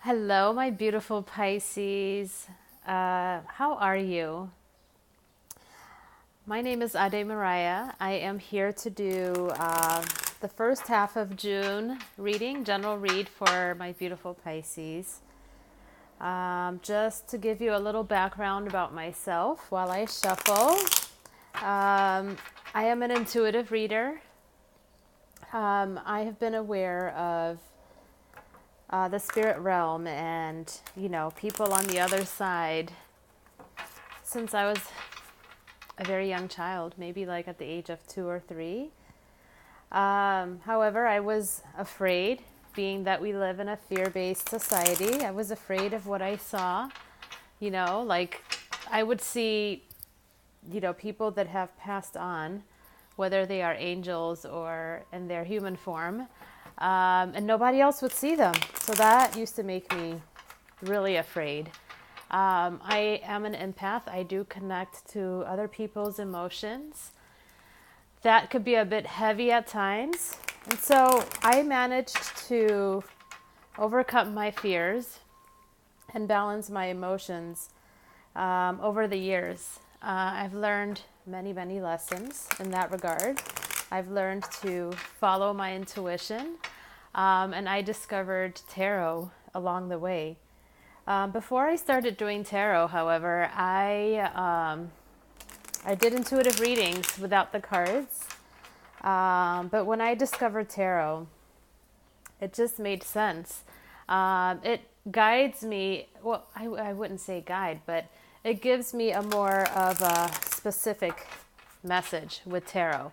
Hello, my beautiful Pisces. How are you? My name is adeymariah. I am here to do the first half of June reading, general read for my beautiful Pisces. Just to give you a little background about myself while I shuffle. I am an intuitive reader. I have been aware of the spirit realm and, people on the other side since I was a very young child, maybe like at the age of 2 or 3. However, I was afraid, being that we live in a fear-based society. I was afraid of what I saw, like I would see, people that have passed on, whether they are angels or in their human form, and nobody else would see them. So that used to make me really afraid. I am an empath. I do connect to other people's emotions. That could be a bit heavy at times. And so I managed to overcome my fears and balance my emotions over the years. I've learned many, many lessons in that regard. I've learned to follow my intuition, and I discovered tarot along the way. Before I started doing tarot, however, I did intuitive readings without the cards. But when I discovered tarot, it just made sense. It guides me, well, I wouldn't say guide, but it gives me a more of a specific message with tarot.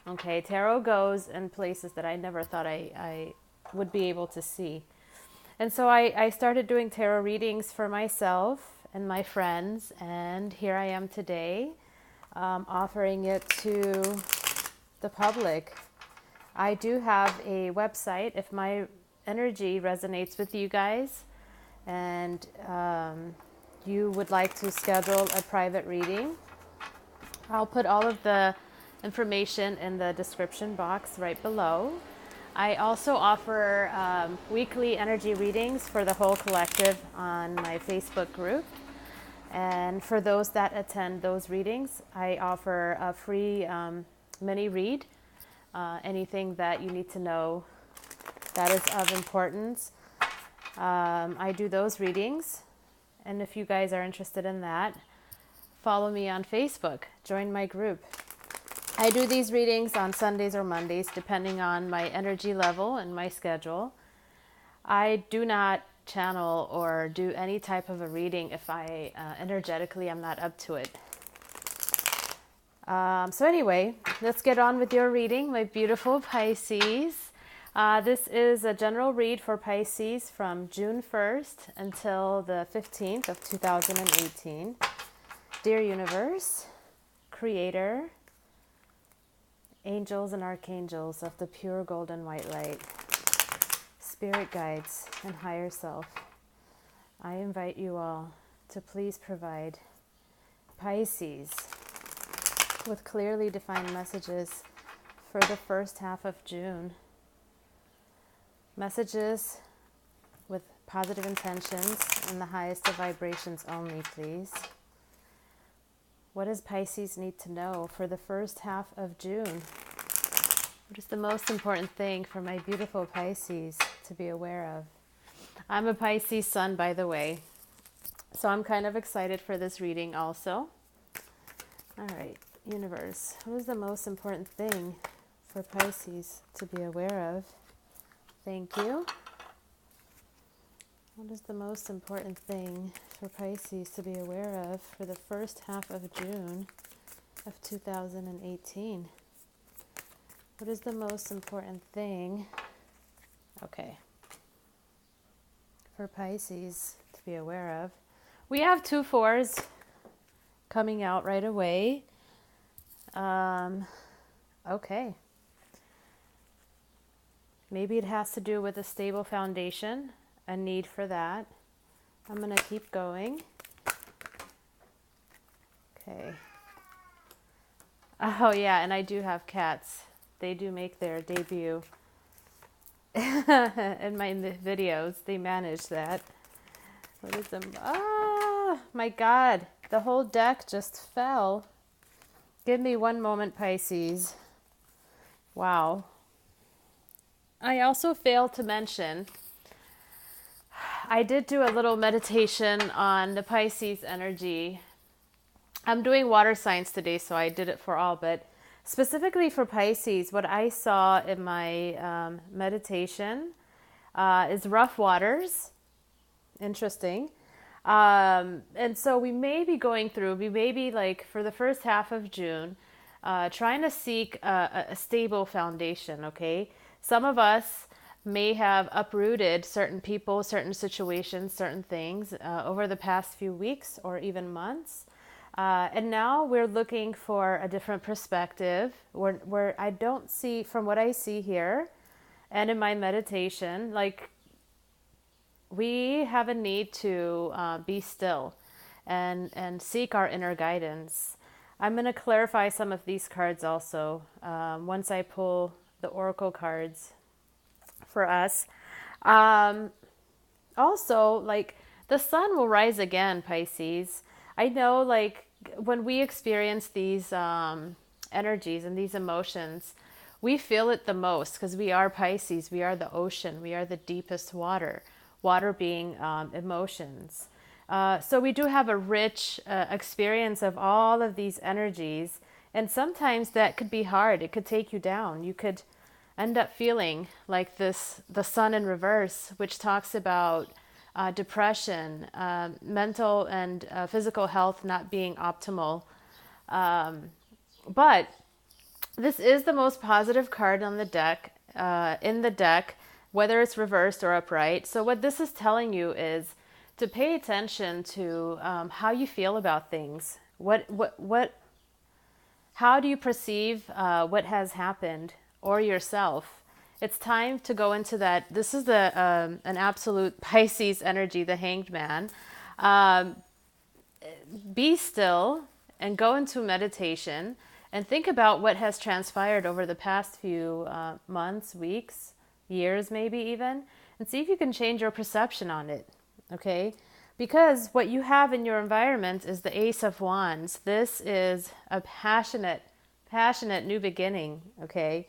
Okay, tarot goes in places that I never thought I would be able to see. And so I started doing tarot readings for myself and my friends, and here I am today, offering it to the public. I do have a website if my energy resonates with you guys, and you would like to schedule a private reading. I'll put all of the information in the description box right below. I also offer weekly energy readings for the whole collective on my Facebook group. And for those that attend those readings, I offer a free mini read, anything that you need to know that is of importance. I do those readings. And if you guys are interested in that, follow me on Facebook, join my group. I do these readings on Sundays or Mondays, depending on my energy level and my schedule. I do not channel or do any type of a reading if I energetically am not up to it. So anyway, let's get on with your reading, my beautiful Pisces. This is a general read for Pisces from June 1st until the 15th of 2018. Dear Universe, Creator, angels and archangels of the pure golden white light, spirit guides and higher self, I invite you all to please provide Pisces with clearly defined messages for the first half of June. Messages with positive intentions and the highest of vibrations only, please. What does Pisces need to know for the first half of June? What is the most important thing for my beautiful Pisces to be aware of? I'm a Pisces sun, by the way, so I'm kind of excited for this reading also. All right, universe, what is the most important thing for Pisces to be aware of? Thank you. What is the most important thing for Pisces to be aware of for the first half of June of 2018? What is the most important thing, okay, for Pisces to be aware of? We have 2 4s coming out right away. Okay. Maybe it has to do with a stable foundation, a need for that. I'm going to keep going. Okay. Oh, yeah, and I do have cats. They do make their debut in my videos. They manage that. What is them? Ah, my God. The whole deck just fell. Give me one moment, Pisces. Wow. I also failed to mention, I did do a little meditation on the Pisces energy. I'm doing water signs today, so I did it for all, but specifically for Pisces, what I saw in my meditation is rough waters. Interesting. And so we may be going through, we may be like for the first half of June, trying to seek a stable foundation, okay? Some of us may have uprooted certain people, certain situations, certain things over the past few weeks or even months. And now we're looking for a different perspective where I don't see, from what I see here and in my meditation, like we have a need to be still and seek our inner guidance. I'm going to clarify some of these cards also once I pull the oracle cards for us. Also, like the sun will rise again, Pisces. I know, like when we experience these energies and these emotions, we feel it the most because we are Pisces. We are the ocean. We are the deepest water. Water being emotions. So we do have a rich experience of all of these energies. And sometimes that could be hard. It could take you down. You could end up feeling like this, the sun in reverse, which talks about depression, mental and physical health not being optimal. But this is the most positive card on the deck, in the deck, whether it's reversed or upright. So what this is telling you is to pay attention to how you feel about things. How do you perceive what has happened or yourself? It's time to go into that. This is an absolute Pisces energy, the Hanged Man. Be still and go into meditation and think about what has transpired over the past few months, weeks, years, maybe even, and see if you can change your perception on it. Okay? Because what you have in your environment is the Ace of Wands. This is a passionate new beginning. Okay?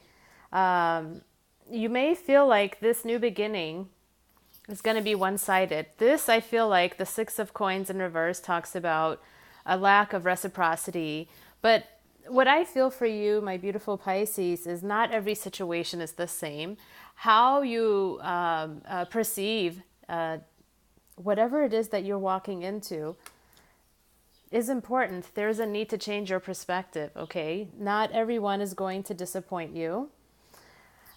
You may feel like this new beginning is going to be one-sided. This, I feel like the Six of Coins in reverse talks about a lack of reciprocity. But what I feel for you, my beautiful Pisces, is not every situation is the same. How you perceive whatever it is that you're walking into is important. There's a need to change your perspective, okay? Not everyone is going to disappoint you.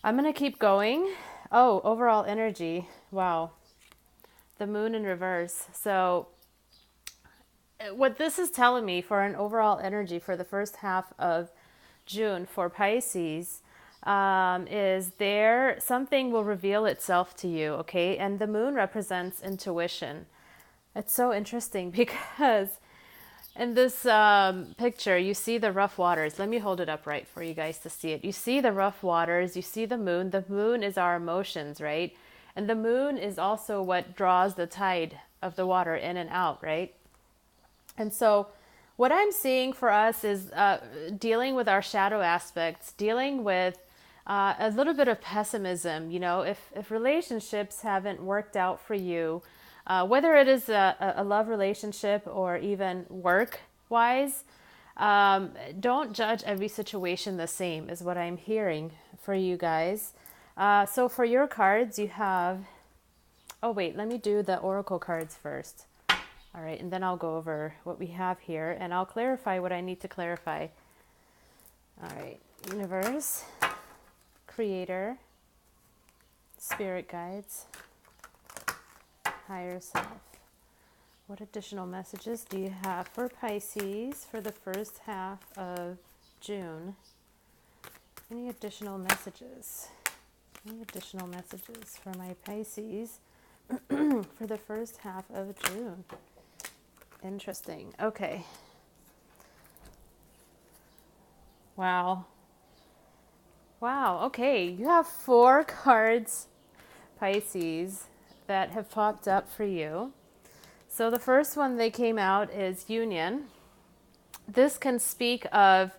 I'm going to keep going. Oh, overall energy. Wow. The moon in reverse. So what this is telling me for an overall energy for the first half of June for Pisces is there something will reveal itself to you, okay? And the moon represents intuition. It's so interesting because in this picture, you see the rough waters. Let me hold it up right for you guys to see it. You see the rough waters. You see the moon. The moon is our emotions, right? And the moon is also what draws the tide of the water in and out, right? And so what I'm seeing for us is dealing with our shadow aspects, dealing with a little bit of pessimism. You know, if relationships haven't worked out for you, whether it is a love relationship or even work-wise, don't judge every situation the same is what I'm hearing for you guys. So for your cards, you have... Oh, wait, let me do the oracle cards first. All right, and then I'll go over what we have here, and I'll clarify what I need to clarify. All right, universe, creator, spirit guides, higher self. What additional messages do you have for Pisces for the first half of June? Any additional messages? Any additional messages for my Pisces for the first half of June? Interesting. Okay. Wow. Wow. Okay. You have 4 cards Pisces, that have popped up for you. So the first one they came out is union. This can speak of,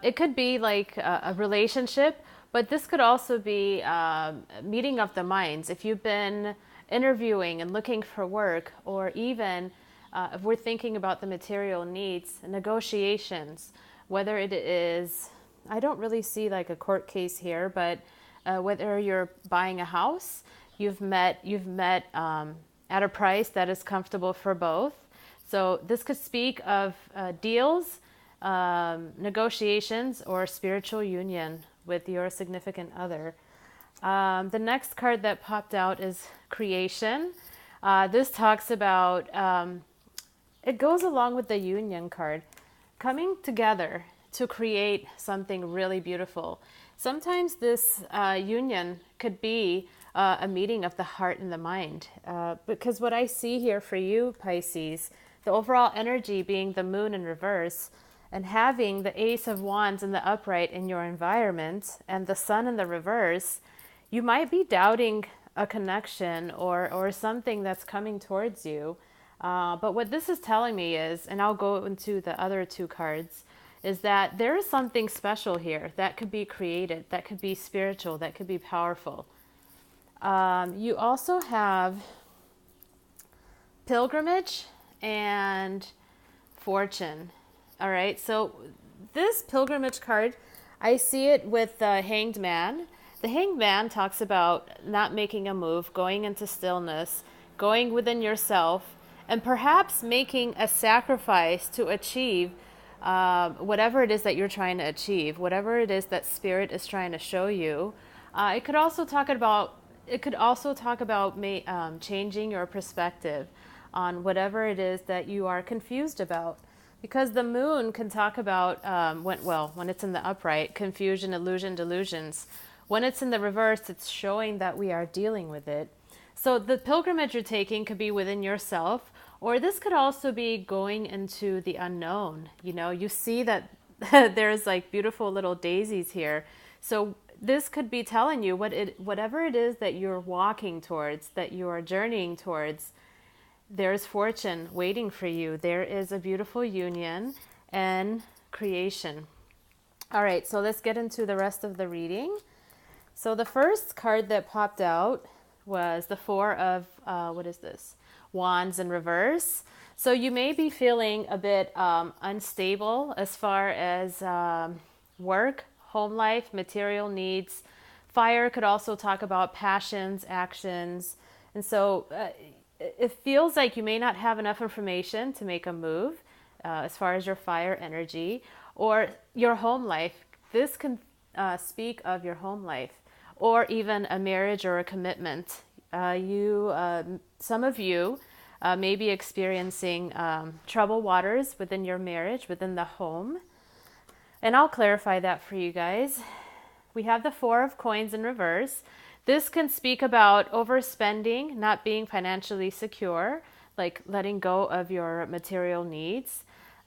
it could be like a relationship, but this could also be meeting of the minds. If you've been interviewing and looking for work, or even if we're thinking about the material needs, negotiations, whether it is, I don't really see like a court case here, but whether you're buying a house, you've met at a price that is comfortable for both. So this could speak of deals, negotiations, or spiritual union with your significant other. The next card that popped out is creation. This talks about, it goes along with the union card, coming together to create something really beautiful. Sometimes this union could be a meeting of the heart and the mind. Because what I see here for you, Pisces, the overall energy being the moon in reverse, and having the Ace of Wands in the upright in your environment, and the sun in the reverse, you might be doubting a connection or something that's coming towards you. But what this is telling me is, and I'll go into the other two cards, is that there is something special here that could be created, that could be spiritual, that could be powerful. You also have pilgrimage and fortune. All right, so this pilgrimage card, I see it with the Hanged Man. The Hanged Man talks about not making a move, going into stillness, going within yourself, and perhaps making a sacrifice to achieve whatever it is that you're trying to achieve, whatever it is that spirit is trying to show you. It could also talk about changing your perspective on whatever it is that you are confused about. Because the moon can talk about, when it's in the upright, confusion, illusion, delusions. When it's in the reverse, it's showing that we are dealing with it. So the pilgrimage you're taking could be within yourself, or this could also be going into the unknown. You know, you see that there's like beautiful little daisies here. So this could be telling you whatever it is that you're walking towards, that you are journeying towards, there's fortune waiting for you. There is a beautiful union and creation. All right, so let's get into the rest of the reading. So the first card that popped out was the Four of, Wands in reverse. So you may be feeling a bit unstable as far as work, home life, material needs. Fire could also talk about passions, actions. And so it feels like you may not have enough information to make a move as far as your fire energy or your home life. This can speak of your home life or even a marriage or a commitment. Some of you may be experiencing troubled waters within your marriage, within the home. And I'll clarify that for you guys. We have the Four of Coins in reverse. This can speak about overspending, not being financially secure, like letting go of your material needs,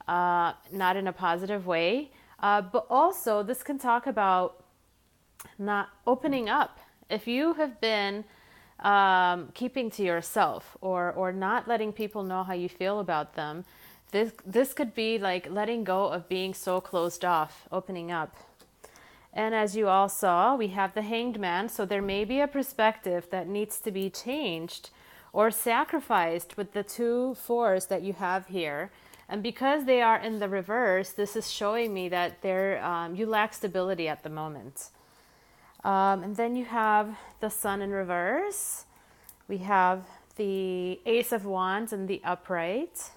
not in a positive way. But also this can talk about not opening up. If you have been keeping to yourself or not letting people know how you feel about them, this could be like letting go of being so closed off, opening up. And as you all saw, we have the Hanged Man. So there may be a perspective that needs to be changed or sacrificed with the two fours that you have here. And because they are in the reverse, this is showing me that you lack stability at the moment. And then you have the Sun in reverse. We have the Ace of Wands in the upright.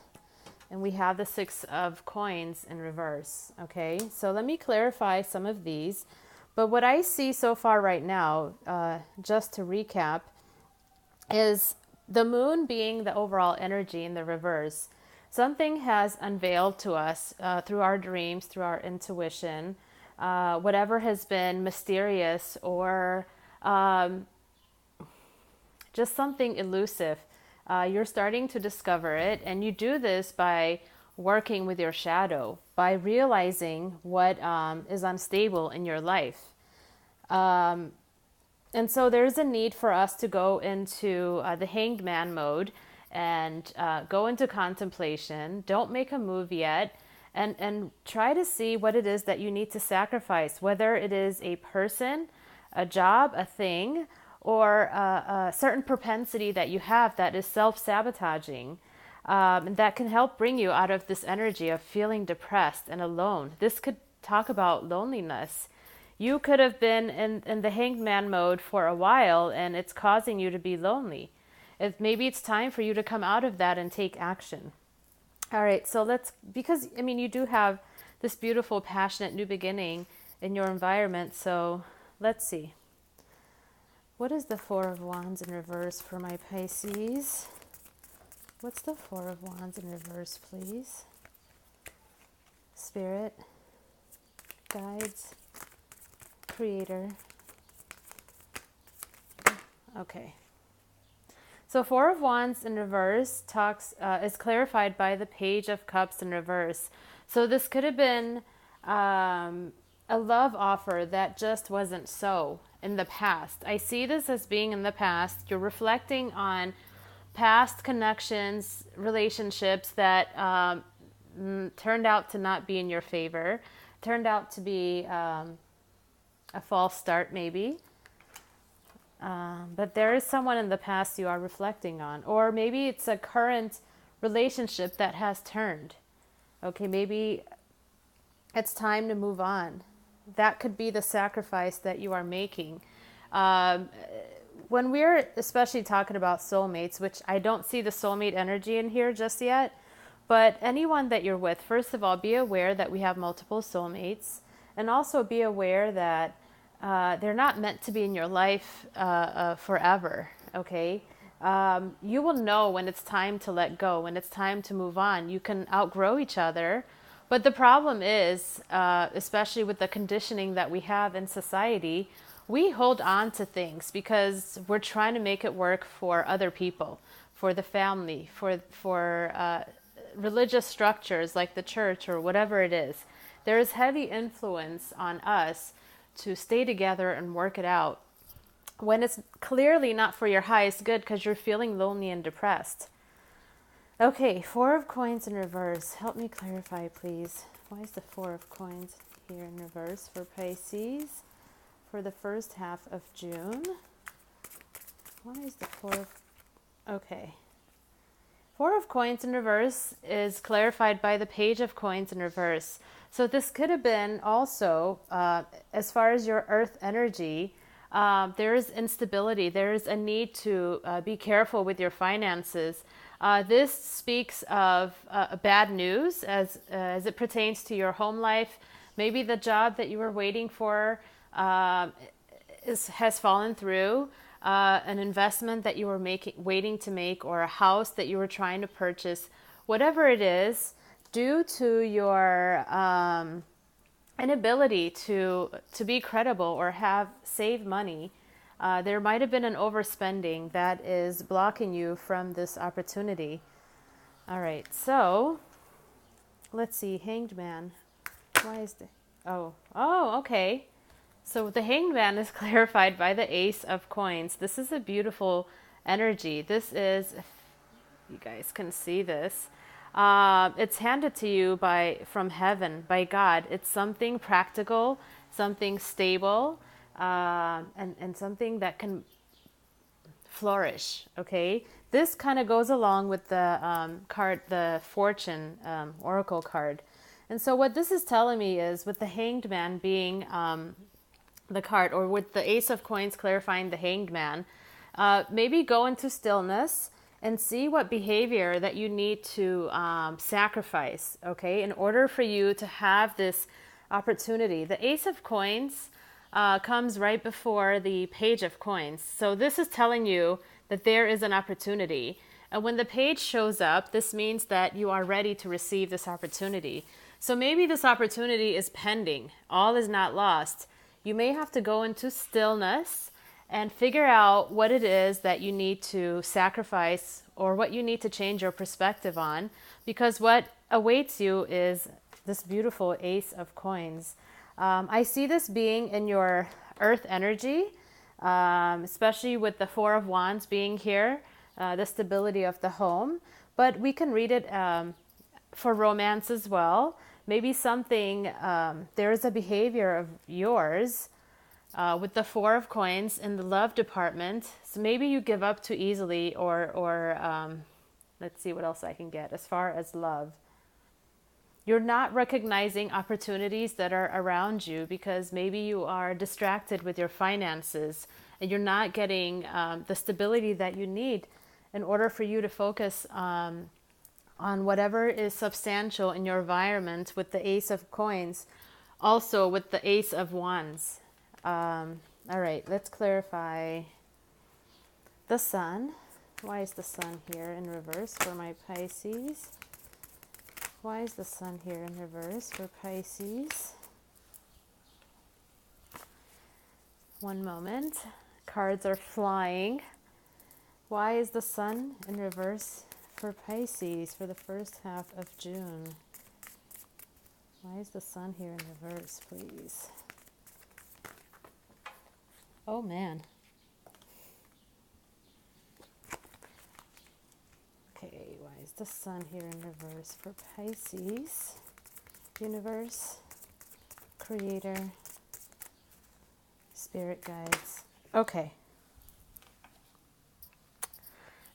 And we have the Six of Coins in reverse. Okay, so let me clarify some of these. But what I see so far right now, just to recap, is the moon being the overall energy in the reverse. Something has unveiled to us through our dreams, through our intuition, whatever has been mysterious or just something elusive. You're starting to discover it, and you do this by working with your shadow, by realizing what is unstable in your life. And so there's a need for us to go into the hanged man mode and go into contemplation. Don't make a move yet, and try to see what it is that you need to sacrifice, whether it is a person, a job, a thing, or a certain propensity that you have that is self-sabotaging. And that can help bring you out of this energy of feeling depressed and alone. This could talk about loneliness. You could have been in the hanged man mode for a while, and it's causing you to be lonely. Maybe it's time for you to come out of that and take action. All right, so because I mean, you do have this beautiful, passionate new beginning in your environment. So let's see. What is the Four of Wands in reverse for my Pisces? What's the Four of Wands in reverse, please? Spirit, guides, Creator. Okay. So Four of Wands in reverse is clarified by the Page of Cups in reverse. So this could have been a love offer that just wasn't so in the past. I see this as being in the past. You're reflecting on past connections, relationships that turned out to not be in your favor, turned out to be a false start maybe. But there is someone in the past you are reflecting on. Or maybe it's a current relationship that has turned. Okay, maybe it's time to move on. That could be the sacrifice that you are making. When we're especially talking about soulmates, which I don't see the soulmate energy in here just yet, but anyone that you're with, first of all, be aware that we have multiple soulmates, and also be aware that they're not meant to be in your life forever, okay? You will know when it's time to let go, when it's time to move on. You can outgrow each other, but the problem is, especially with the conditioning that we have in society, we hold on to things because we're trying to make it work for other people, for the family, for religious structures like the church or whatever it is. There is heavy influence on us to stay together and work it out when it's clearly not for your highest good because you're feeling lonely and depressed. Okay, Four of Coins in reverse. Help me clarify, please. Why is the Four of Coins here in reverse for Pisces for the first half of June? Why is the Four of... Okay. Four of Coins in reverse is clarified by the Page of Coins in reverse. So this could have been also, as far as your earth energy, there is instability. There is a need to be careful with your finances. This speaks of bad news as it pertains to your home life. Maybe the job that you were waiting for has fallen through. An investment that you were waiting to make, or a house that you were trying to purchase. Whatever it is, due to your inability to be credible or save money, there might have been an overspending that is blocking you from this opportunity. All right, so let's see, Hanged Man. Why is the... Oh, okay. So the Hanged Man is clarified by the Ace of Coins. This is a beautiful energy. This is, if you guys can see this, it's handed to you from heaven, by God. It's something practical, something stable, and something that can flourish, okay? This kind of goes along with the card, the Fortune Oracle card. And so what this is telling me is, with the Hanged Man being the card, or with the Ace of Coins clarifying the Hanged Man, maybe go into stillness and see what behavior that you need to sacrifice, okay, in order for you to have this opportunity. The Ace of Coins comes right before the Page of Coins. So this is telling you that there is an opportunity. And when the page shows up, this means that you are ready to receive this opportunity. So maybe this opportunity is pending. All is not lost. You may have to go into stillness and figure out what it is that you need to sacrifice, or what you need to change your perspective on, because what awaits you is this beautiful Ace of Coins. I see this being in your earth energy. especially with the Four of Wands being here, the stability of the home. But we can read it for romance as well. Maybe something, there is a behavior of yours with the Four of Coins in the love department. So maybe you give up too easily, or let's see what else I can get as far as love. You're not recognizing opportunities that are around you because maybe you are distracted with your finances and you're not getting the stability that you need in order for you to focus on whatever is substantial in your environment, with the Ace of Coins, also with the Ace of Wands. All right, let's clarify the Sun. Why is the Sun here in reverse for my Pisces? Why is the Sun here in reverse for Pisces? One moment. Cards are flying. Why is the Sun in reverse for Pisces for the first half of June? Why is the Sun here in reverse, please? Oh, man. Okay, why is the Sun here in reverse for Pisces? Universe, Creator, Spirit Guides. Okay.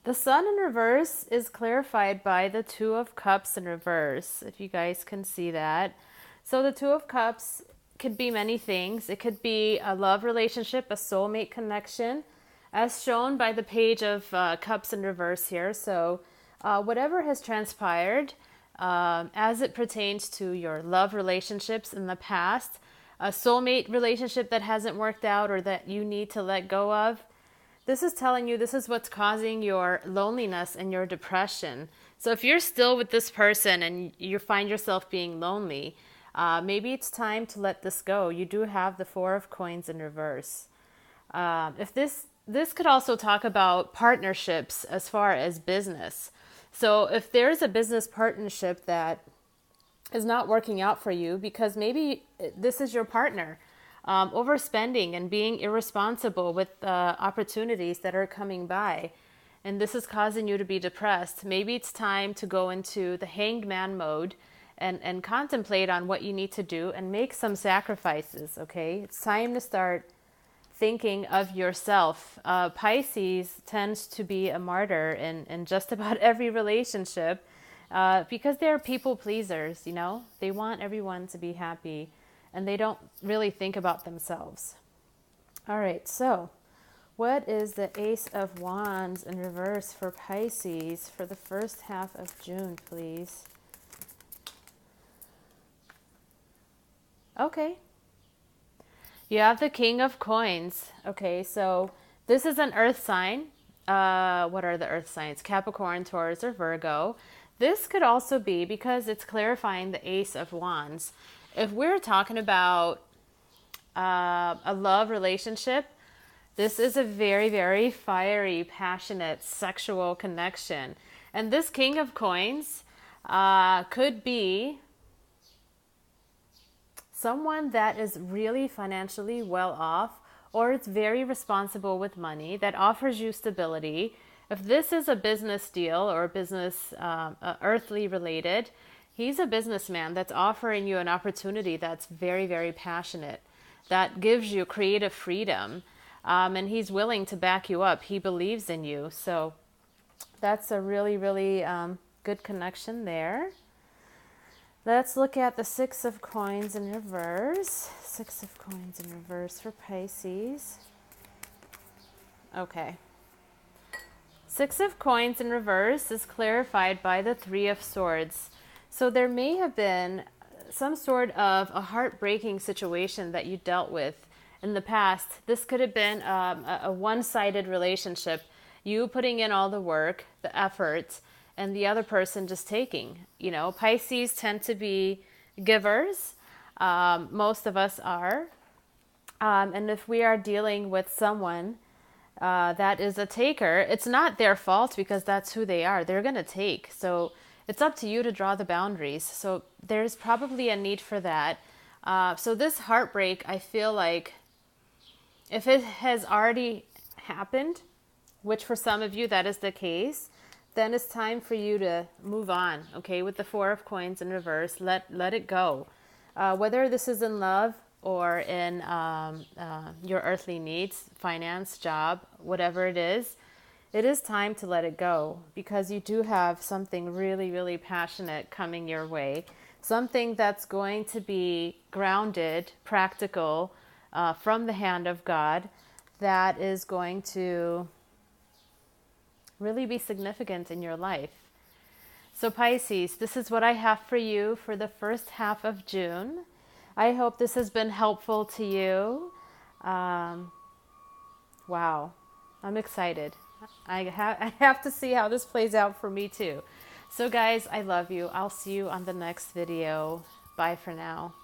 The Sun in reverse is clarified by the Two of Cups in reverse, if you guys can see that. So the Two of Cups could be many things. It could be a love relationship, a soulmate connection, as shown by the Page of Cups in reverse here. So whatever has transpired as it pertains to your love relationships in the past, a soulmate relationship that hasn't worked out or that you need to let go of, this is telling you this is what's causing your loneliness and your depression. So if you're still with this person and you find yourself being lonely, maybe it's time to let this go. You do have the Four of Coins in reverse. If this could also talk about partnerships as far as business. So if there's a business partnership that is not working out for you because maybe this is your partner, overspending and being irresponsible with opportunities that are coming by, and this is causing you to be depressed, maybe it's time to go into the Hanged Man mode and contemplate on what you need to do and make some sacrifices, okay? It's time to start thinking of yourself. Pisces tends to be a martyr in just about every relationship because they're people pleasers, you know? They want everyone to be happy and they don't really think about themselves. All right, so what is the Ace of Wands in reverse for Pisces for the first half of June, please? Okay. You have the King of Coins. Okay, so this is an earth sign. What are the earth signs? Capricorn, Taurus, or Virgo. This could also be, because it's clarifying the Ace of Wands, if we're talking about a love relationship, this is a very, very fiery, passionate, sexual connection. And this King of Coins could be someone that is really financially well off, or it's very responsible with money, that offers you stability. If this is a business deal or business earthly related, he's a businessman that's offering you an opportunity that's very, very passionate, that gives you creative freedom, and he's willing to back you up. He believes in you. So that's a really, really good connection there. Let's look at the Six of Coins in reverse. Six of Coins in reverse for Pisces. Okay. Six of Coins in reverse is clarified by the Three of Swords. So there may have been some sort of a heartbreaking situation that you dealt with in the past. This could have been a one-sided relationship. You putting in all the work, the effort, and the other person just taking. You know, Pisces tend to be givers. Most of us are. And if we are dealing with someone that is a taker, it's not their fault because that's who they are. They're going to take. So it's up to you to draw the boundaries. So there's probably a need for that. So this heartbreak, I feel like If it has already happened, which for some of you that is the case, then it's time for you to move on, okay? With the Four of Coins in reverse, let it go. Whether this is in love or in your earthly needs, finance, job, whatever it is time to let it go, because you do have something really, really passionate coming your way. Something that's going to be grounded, practical, from the hand of God, that is going to really be significant in your life. So Pisces, this is what I have for you for the first half of June. I hope this has been helpful to you. Wow, I'm excited. I have to see how this plays out for me too. So guys, I love you. I'll see you on the next video. Bye for now.